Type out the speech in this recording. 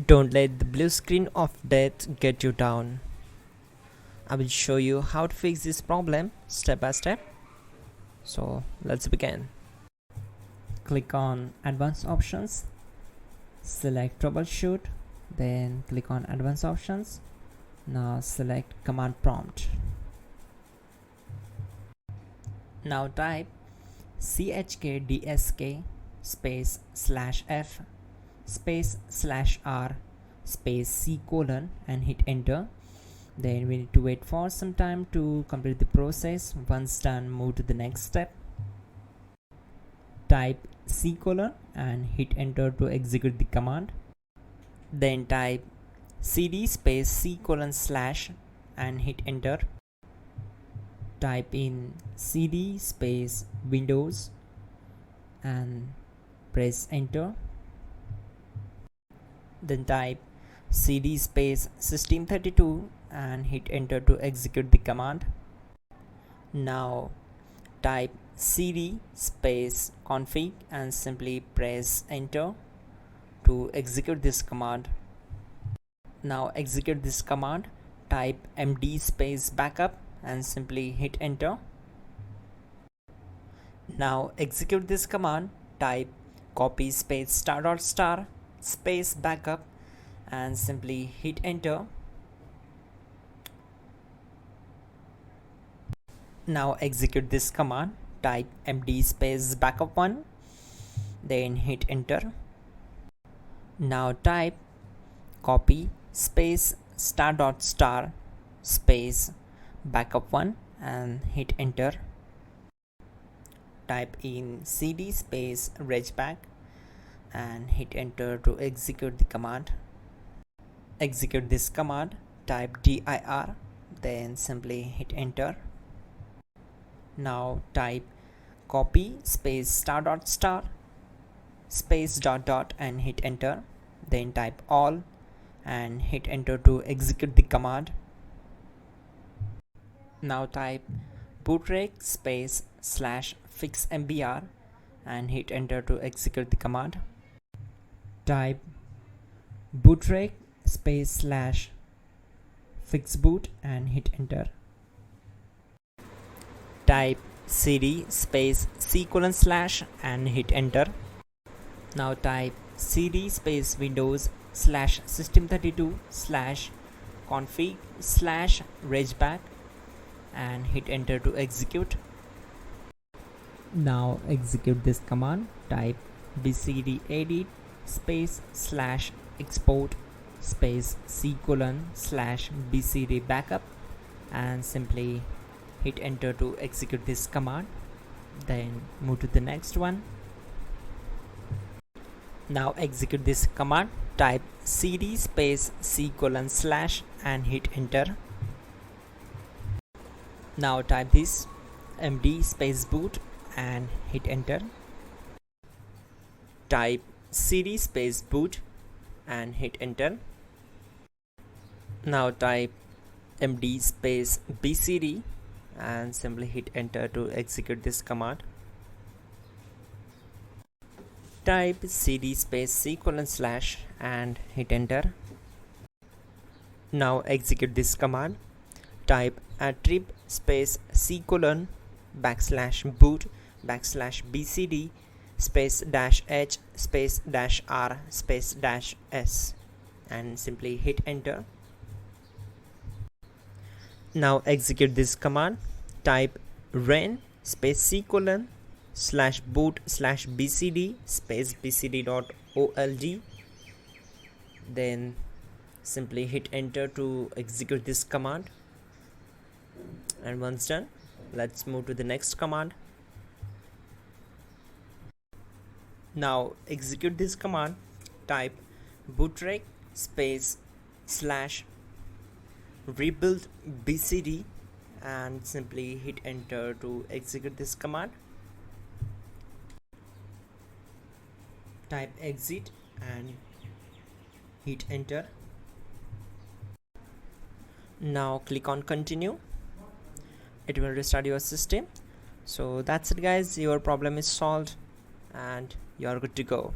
Don't let the blue screen of death get you down. I will show you how to fix this problem step by step. So let's begin. Click on Advanced Options, select Troubleshoot, then click on Advanced Options. Now select Command Prompt. Now type chkdsk space /f space /r space c : and hit enter. Then we need to wait for some time to complete the process. Once done, move to the next step. Type c : and hit enter to execute the command. Then type cd space c : / and hit enter. Type in cd space Windows and press enter. Then type cd space system32 and hit enter to execute the command. Now type cd space config and simply press enter to execute this command. Now execute this command. Type md space backup and simply hit enter. Now execute this command. Type copy space ** space backup and simply hit enter. Now execute this command. Type md space backup1, then hit enter. Now type copy space ** space backup1 and hit enter. Type in cd space regback and hit enter to execute the command. Execute this command. Type dir, then simply hit enter. Now type copy space ** space ... and hit enter. Then type all and hit enter to execute the command. Now type bootrec space /fixmbr and hit enter to execute the command. Type bootrec space /fixboot and hit enter. Type cd space c : / and hit enter. Now type cd space Windows /system32 /config /regback and hit enter to execute. Now execute this command. Type bcd edit space /export space c : /bcd backup and simply hit enter to execute this command. Then move to the next one. Now execute this command. Type cd space c : / and hit enter. Now type this md space boot and hit enter. Type cd space boot and hit enter. Now type md space bcd and simply hit enter to execute this command. Type cd space c : / and hit enter. Now execute this command. Type attrib space c : /boot /bcd space -h space -r space -s and simply hit enter. Now execute this command. Type ren space c : /boot /bcd space bcd.old, then simply hit enter to execute this command. And once done, let's move to the next command. Now execute this command. Type bootrec space /rebuild bcd and simply hit enter to execute this command. Type exit and hit enter. Now click on continue. It will restart your system. So that's it guys, your problem is solved and you are good to go.